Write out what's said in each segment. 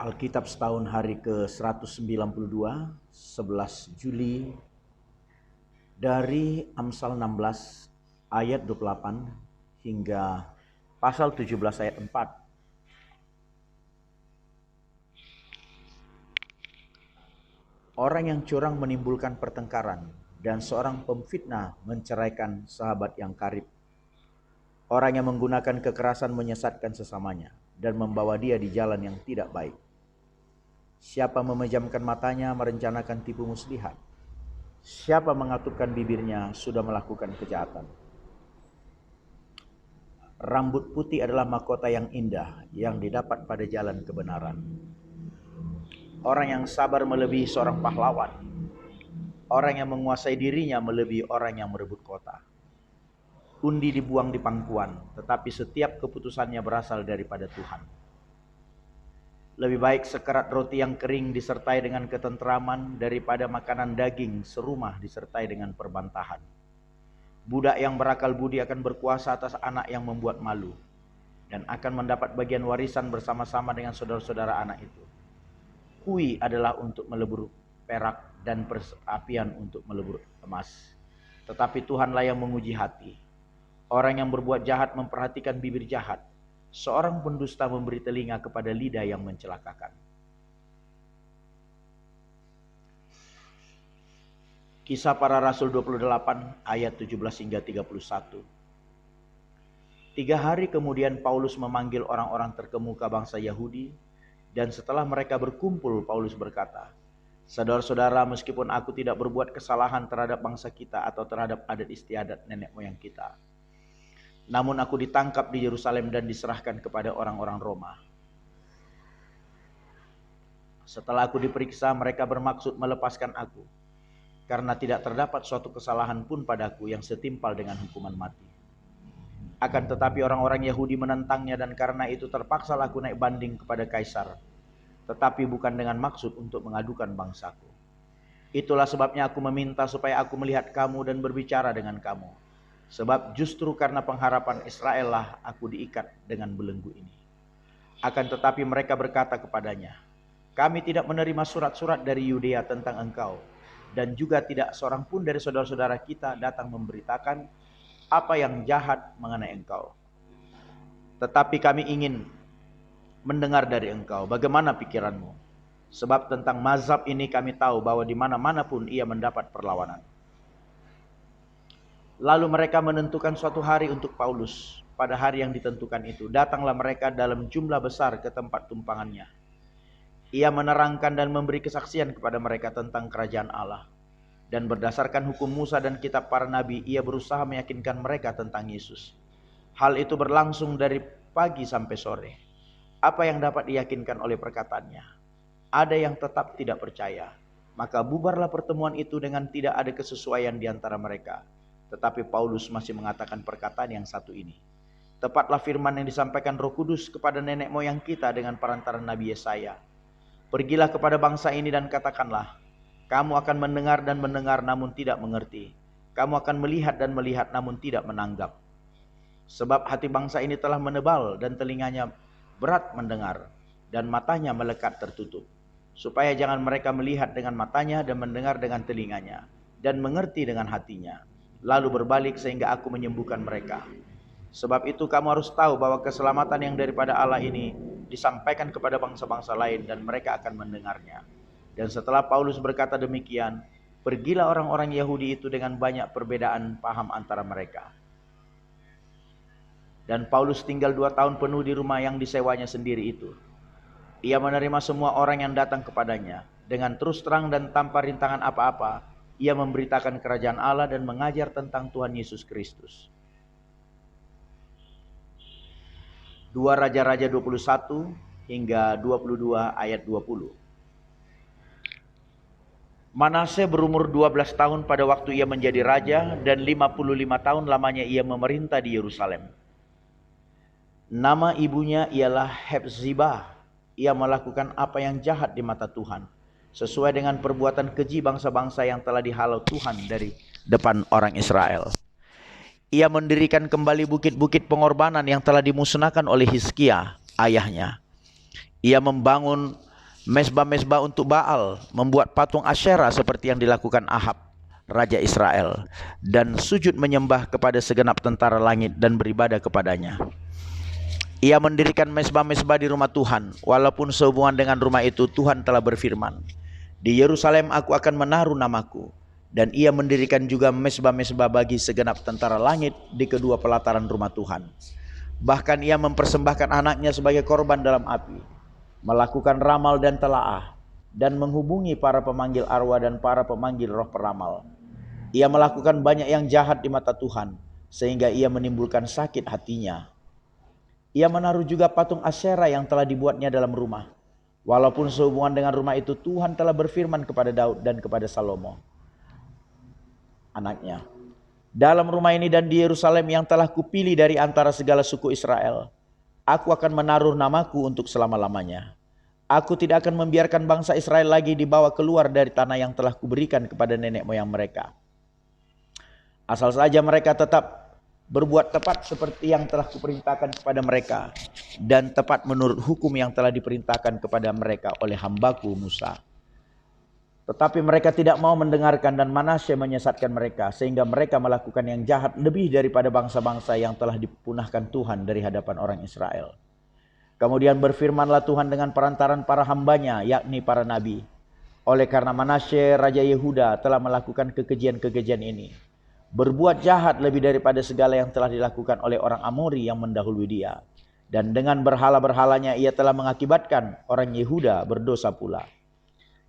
Alkitab setahun hari ke-192, 11 Juli, dari Amsal 16 ayat 28 hingga pasal 17 ayat 4. Orang yang curang menimbulkan pertengkaran, dan seorang pemfitnah menceraikan sahabat yang karib. Orang yang menggunakan kekerasan menyesatkan sesamanya dan membawa dia di jalan yang tidak baik. Siapa memejamkan matanya merencanakan tipu muslihat. Siapa mengatupkan bibirnya sudah melakukan kejahatan. Rambut putih adalah mahkota yang indah yang didapat pada jalan kebenaran. Orang yang sabar melebihi seorang pahlawan. Orang yang menguasai dirinya melebihi orang yang merebut kota. Undi dibuang di pangkuan, tetapi setiap keputusannya berasal daripada Tuhan. Lebih baik sekerat roti yang kering disertai dengan ketentraman daripada makanan daging serumah disertai dengan perbantahan. Budak yang berakal budi akan berkuasa atas anak yang membuat malu, dan akan mendapat bagian warisan bersama-sama dengan saudara-saudara anak itu. Kui adalah untuk melebur perak dan perapian untuk melebur emas. Tetapi Tuhanlah yang menguji hati. Orang yang berbuat jahat memperhatikan bibir jahat. Seorang pendusta memberi telinga kepada lidah yang mencelakakan. Kisah Para Rasul 28 ayat 17 hingga 31. 3 hari kemudian Paulus memanggil orang-orang terkemuka bangsa Yahudi, dan setelah mereka berkumpul Paulus berkata, "Saudara-saudara, meskipun aku tidak berbuat kesalahan terhadap bangsa kita atau terhadap adat istiadat nenek moyang kita, namun aku ditangkap di Yerusalem dan diserahkan kepada orang-orang Roma. Setelah aku diperiksa, mereka bermaksud melepaskan aku, karena tidak terdapat suatu kesalahan pun padaku yang setimpal dengan hukuman mati. Akan tetapi orang-orang Yahudi menentangnya, dan karena itu terpaksa aku naik banding kepada Kaisar, tetapi bukan dengan maksud untuk mengadukan bangsaku. Itulah sebabnya aku meminta supaya aku melihat kamu dan berbicara dengan kamu. Sebab justru karena pengharapan Israel lah aku diikat dengan belenggu ini." Akan tetapi mereka berkata kepadanya, "Kami tidak menerima surat-surat dari Yudea tentang engkau, dan juga tidak seorang pun dari saudara-saudara kita datang memberitakan apa yang jahat mengenai engkau. Tetapi kami ingin mendengar dari engkau bagaimana pikiranmu. Sebab tentang mazhab ini kami tahu bahwa di mana-mana pun ia mendapat perlawanan." Lalu mereka menentukan suatu hari untuk Paulus. Pada hari yang ditentukan itu, datanglah mereka dalam jumlah besar ke tempat tumpangannya. Ia menerangkan dan memberi kesaksian kepada mereka tentang kerajaan Allah. Dan berdasarkan hukum Musa dan kitab para nabi, ia berusaha meyakinkan mereka tentang Yesus. Hal itu berlangsung dari pagi sampai sore. Apa yang dapat diyakinkan oleh perkataannya? Ada yang tetap tidak percaya. Maka bubarlah pertemuan itu dengan tidak ada kesesuaian di antara mereka. Tetapi Paulus masih mengatakan perkataan yang satu ini. Tepatlah firman yang disampaikan Roh Kudus kepada nenek moyang kita dengan perantaran Nabi Yesaya. "Pergilah kepada bangsa ini dan katakanlah, kamu akan mendengar dan mendengar namun tidak mengerti. Kamu akan melihat dan melihat namun tidak menanggap. Sebab hati bangsa ini telah menebal dan telinganya berat mendengar, dan matanya melekat tertutup. Supaya jangan mereka melihat dengan matanya dan mendengar dengan telinganya, dan mengerti dengan hatinya, lalu berbalik sehingga aku menyembuhkan mereka. Sebab itu kamu harus tahu bahwa keselamatan yang daripada Allah ini disampaikan kepada bangsa-bangsa lain, dan mereka akan mendengarnya." Dan setelah Paulus berkata demikian, pergilah orang-orang Yahudi itu dengan banyak perbedaan paham antara mereka. Dan Paulus tinggal 2 tahun penuh di rumah yang disewanya sendiri itu. Ia menerima semua orang yang datang kepadanya dengan terus terang dan tanpa rintangan apa-apa. Ia memberitakan kerajaan Allah dan mengajar tentang Tuhan Yesus Kristus. 2 Raja-Raja 21 hingga 22 ayat 20. Manase berumur 12 tahun pada waktu ia menjadi raja, dan 55 tahun lamanya ia memerintah di Yerusalem. Nama ibunya ialah Hepzibah. Ia melakukan apa yang jahat di mata Tuhan, sesuai dengan perbuatan keji bangsa-bangsa yang telah dihalau Tuhan dari depan orang Israel. Ia mendirikan kembali bukit-bukit pengorbanan yang telah dimusnahkan oleh Hizkia, ayahnya. Ia membangun mesbah-mesbah untuk Baal, membuat patung Asyera seperti yang dilakukan Ahab, raja Israel, dan sujud menyembah kepada segenap tentara langit dan beribadah kepadanya. Ia mendirikan mesbah-mesbah di rumah Tuhan, walaupun sehubungan dengan rumah itu Tuhan telah berfirman, "Di Yerusalem aku akan menaruh namaku." Dan ia mendirikan juga mesbah-mesbah bagi segenap tentara langit di kedua pelataran rumah Tuhan. Bahkan ia mempersembahkan anaknya sebagai korban dalam api, melakukan ramal dan telaah, dan menghubungi para pemanggil arwah dan para pemanggil roh peramal. Ia melakukan banyak yang jahat di mata Tuhan, sehingga ia menimbulkan sakit hatinya. Ia menaruh juga patung Asyera yang telah dibuatnya dalam rumah. Walaupun sehubungan dengan rumah itu Tuhan telah berfirman kepada Daud dan kepada Salomo, anaknya, "Dalam rumah ini dan di Yerusalem yang telah kupilih dari antara segala suku Israel, aku akan menaruh namaku untuk selama-lamanya. Aku tidak akan membiarkan bangsa Israel lagi dibawa keluar dari tanah yang telah kuberikan kepada nenek moyang mereka. Asal saja mereka tetap berbuat tepat seperti yang telah kuperintahkan kepada mereka, dan tepat menurut hukum yang telah diperintahkan kepada mereka oleh hambaku Musa." Tetapi mereka tidak mau mendengarkan, dan Manasye menyesatkan mereka, sehingga mereka melakukan yang jahat lebih daripada bangsa-bangsa yang telah dipunahkan Tuhan dari hadapan orang Israel. Kemudian berfirmanlah Tuhan dengan perantaran para hambanya, yakni para nabi, "Oleh karena Manasye raja Yehuda telah melakukan kekejian-kekejian ini, berbuat jahat lebih daripada segala yang telah dilakukan oleh orang Amori yang mendahului dia, dan dengan berhala-berhalanya ia telah mengakibatkan orang Yehuda berdosa pula.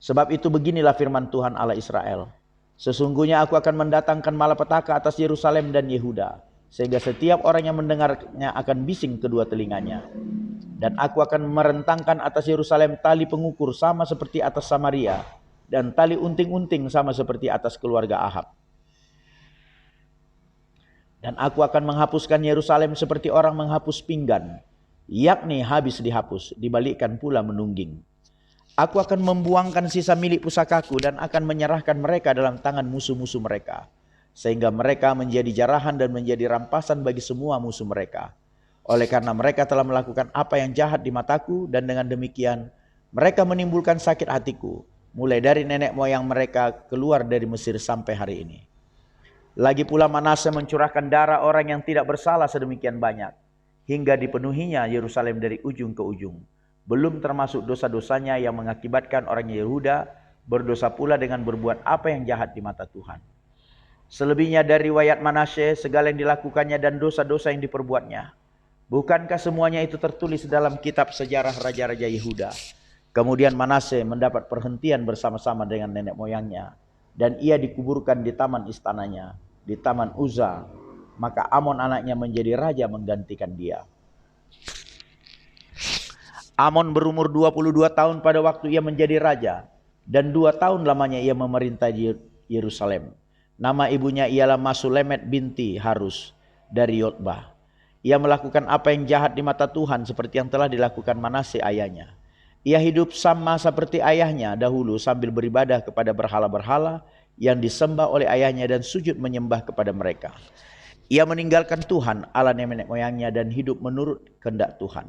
Sebab itu beginilah firman Tuhan Allah Israel, sesungguhnya aku akan mendatangkan malapetaka atas Yerusalem dan Yehuda, sehingga setiap orang yang mendengarnya akan bising kedua telinganya. Dan aku akan merentangkan atas Yerusalem tali pengukur sama seperti atas Samaria, dan tali unting-unting sama seperti atas keluarga Ahab. Dan aku akan menghapuskan Yerusalem seperti orang menghapus pinggan, yakni habis dihapus, dibalikkan pula menungging. Aku akan membuangkan sisa milik pusakaku dan akan menyerahkan mereka dalam tangan musuh-musuh mereka, sehingga mereka menjadi jarahan dan menjadi rampasan bagi semua musuh mereka. Oleh karena mereka telah melakukan apa yang jahat di mataku, dan dengan demikian mereka menimbulkan sakit hatiku, mulai dari nenek moyang mereka keluar dari Mesir sampai hari ini. Lagi pula Manasye mencurahkan darah orang yang tidak bersalah sedemikian banyak, hingga dipenuhinya Yerusalem dari ujung ke ujung. Belum termasuk dosa-dosanya yang mengakibatkan orang Yehuda berdosa pula dengan berbuat apa yang jahat di mata Tuhan. Selebihnya dari riwayat Manasye, segala yang dilakukannya dan dosa-dosa yang diperbuatnya, bukankah semuanya itu tertulis dalam kitab sejarah raja-raja Yehuda? Kemudian Manasye mendapat perhentian bersama-sama dengan nenek moyangnya, dan ia dikuburkan di taman istananya, di taman Uza. Maka Amon anaknya menjadi raja menggantikan dia. Amon berumur 22 tahun pada waktu ia menjadi raja, dan 2 tahun lamanya ia memerintah di Yerusalem. Nama ibunya ialah Masulemet binti Harus dari Yotbah. Ia melakukan apa yang jahat di mata Tuhan seperti yang telah dilakukan Manasye ayahnya. Ia hidup sama seperti ayahnya dahulu sambil beribadah kepada berhala-berhala yang disembah oleh ayahnya dan sujud menyembah kepada mereka. Ia meninggalkan Tuhan Allah nenek moyangnya dan hidup menurut kehendak Tuhan,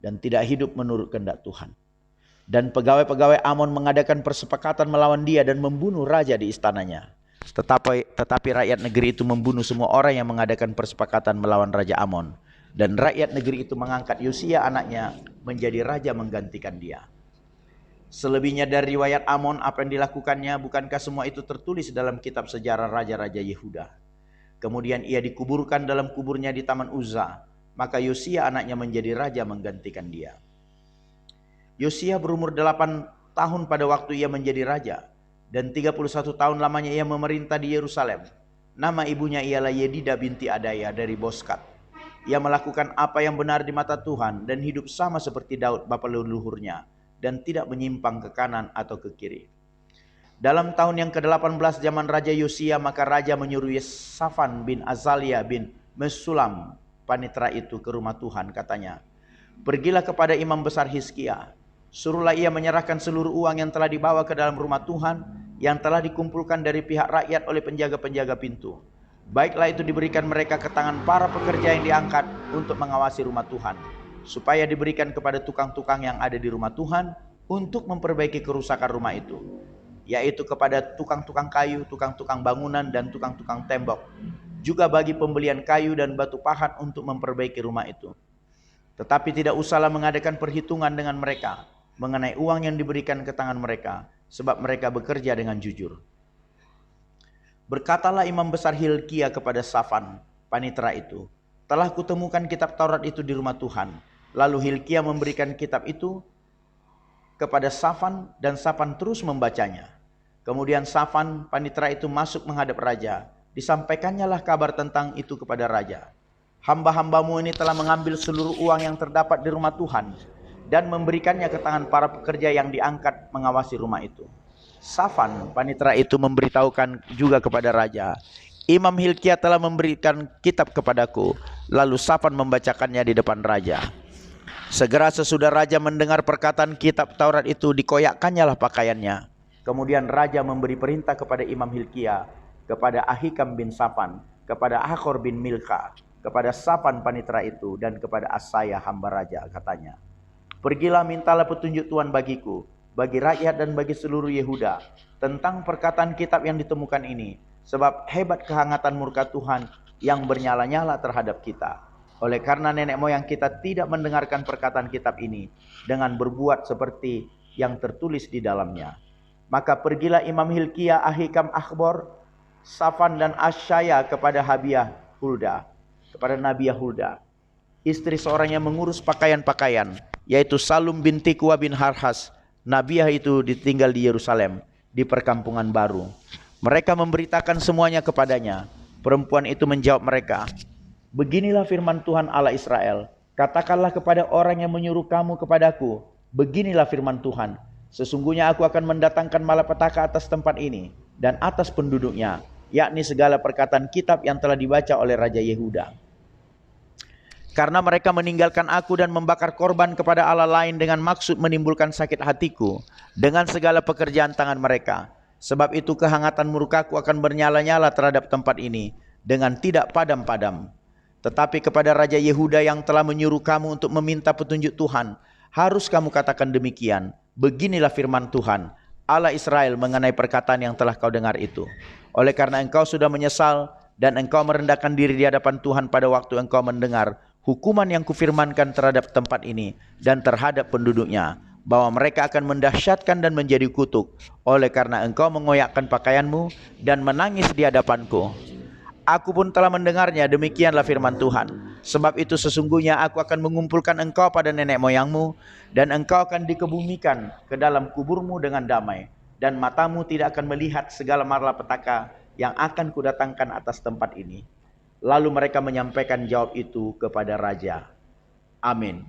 dan tidak hidup menurut kehendak Tuhan. Dan pegawai-pegawai Amon mengadakan persepakatan melawan dia dan membunuh raja di istananya. Tetapi rakyat negeri itu membunuh semua orang yang mengadakan persepakatan melawan Raja Amon. Dan rakyat negeri itu mengangkat Yosia anaknya menjadi raja menggantikan dia. Selebihnya dari riwayat Amon apa yang dilakukannya, bukankah semua itu tertulis dalam kitab sejarah raja-raja Yehuda? Kemudian ia dikuburkan dalam kuburnya di Taman Uza. Maka Yosia anaknya menjadi raja menggantikan dia. Yosia berumur 8 tahun pada waktu ia menjadi raja, dan 31 tahun lamanya ia memerintah di Yerusalem. Nama ibunya ialah Yedida binti Adaya dari Boskat. Ia melakukan apa yang benar di mata Tuhan dan hidup sama seperti Daud bapa leluhurnya, dan tidak menyimpang ke kanan atau ke kiri. Dalam tahun yang ke-18 zaman Raja Yosia, maka raja menyuruh Safan bin Azalia bin Mesulam panitera itu ke rumah Tuhan. Katanya, "Pergilah kepada imam besar Hizkia, suruhlah ia menyerahkan seluruh uang yang telah dibawa ke dalam rumah Tuhan, yang telah dikumpulkan dari pihak rakyat oleh penjaga-penjaga pintu. Baiklah itu diberikan mereka ke tangan para pekerja yang diangkat untuk mengawasi rumah Tuhan. supaya diberikan kepada tukang-tukang yang ada di rumah Tuhan untuk memperbaiki kerusakan rumah itu, yaitu kepada tukang-tukang kayu, tukang-tukang bangunan, dan tukang-tukang tembok, juga bagi pembelian kayu dan batu pahat untuk memperbaiki rumah itu. Tetapi tidak usahlah mengadakan perhitungan dengan mereka mengenai uang yang diberikan ke tangan mereka, sebab mereka bekerja dengan jujur. Berkatalah imam besar Hilkia kepada Safan, panitera itu, telah kutemukan kitab Taurat itu di rumah Tuhan. Lalu Hilkia memberikan kitab itu kepada Safan, dan Safan terus membacanya. Kemudian Safan, panitera itu, masuk menghadap raja. Disampaikannya lah kabar tentang itu kepada raja. Hamba-hambamu ini telah mengambil seluruh uang yang terdapat di rumah Tuhan dan memberikannya ke tangan para pekerja yang diangkat mengawasi rumah itu. Safan, panitera itu, memberitahukan juga kepada raja, Imam Hilkia telah memberikan kitab kepadaku. Lalu Safan membacakannya di depan raja. Segera sesudah raja mendengar perkataan kitab Taurat itu, dikoyakkannya lah pakaiannya. Kemudian raja memberi perintah kepada Imam Hilkia, kepada Ahikam bin Safan, kepada Akhor bin Milka, kepada Safan panitera itu, dan kepada Asaya hamba raja. Katanya, pergilah mintalah petunjuk Tuhan bagiku, bagi rakyat dan bagi seluruh Yehuda, tentang perkataan kitab yang ditemukan ini, sebab hebat kehangatan murka Tuhan yang bernyala-nyala terhadap kita. Oleh karena nenek moyang kita tidak mendengarkan perkataan kitab ini dengan berbuat seperti yang tertulis di dalamnya. Maka pergilah Imam Hilkia, Ahikam, Akhbor, Safan, dan Asyaya kepada Habiah Hulda, kepada Nabiah Hulda, istri seorang yang mengurus pakaian-pakaian, yaitu Salum bin Tikwa bin Harhas. Nabiah itu ditinggal di Yerusalem, di perkampungan baru. Mereka memberitakan semuanya kepadanya. Perempuan itu menjawab mereka, beginilah firman Tuhan Allah Israel, katakanlah kepada orang yang menyuruh kamu kepadaku, beginilah firman Tuhan, sesungguhnya aku akan mendatangkan malapetaka atas tempat ini dan atas penduduknya, yakni segala perkataan kitab yang telah dibaca oleh Raja Yehuda. Karena mereka meninggalkan aku dan membakar korban kepada Allah lain dengan maksud menimbulkan sakit hatiku dengan segala pekerjaan tangan mereka. Sebab itu kehangatan murkaku akan bernyala-nyala terhadap tempat ini dengan tidak padam-padam. Tetapi kepada Raja Yehuda yang telah menyuruh kamu untuk meminta petunjuk Tuhan, harus kamu katakan demikian, beginilah firman Tuhan Allah Israel mengenai perkataan yang telah kau dengar itu. Oleh karena engkau sudah menyesal dan engkau merendahkan diri di hadapan Tuhan pada waktu engkau mendengar hukuman yang kufirmankan terhadap tempat ini dan terhadap penduduknya, bahwa mereka akan mendahsyatkan dan menjadi kutuk, oleh karena engkau mengoyakkan pakaianmu dan menangis di hadapanku. Aku pun telah mendengarnya, demikianlah firman Tuhan. Sebab itu sesungguhnya aku akan mengumpulkan engkau pada nenek moyangmu, dan engkau akan dikebumikan ke dalam kuburmu dengan damai, dan matamu tidak akan melihat segala malapetaka yang akan kudatangkan atas tempat ini. Lalu mereka menyampaikan jawab itu kepada raja. Amin.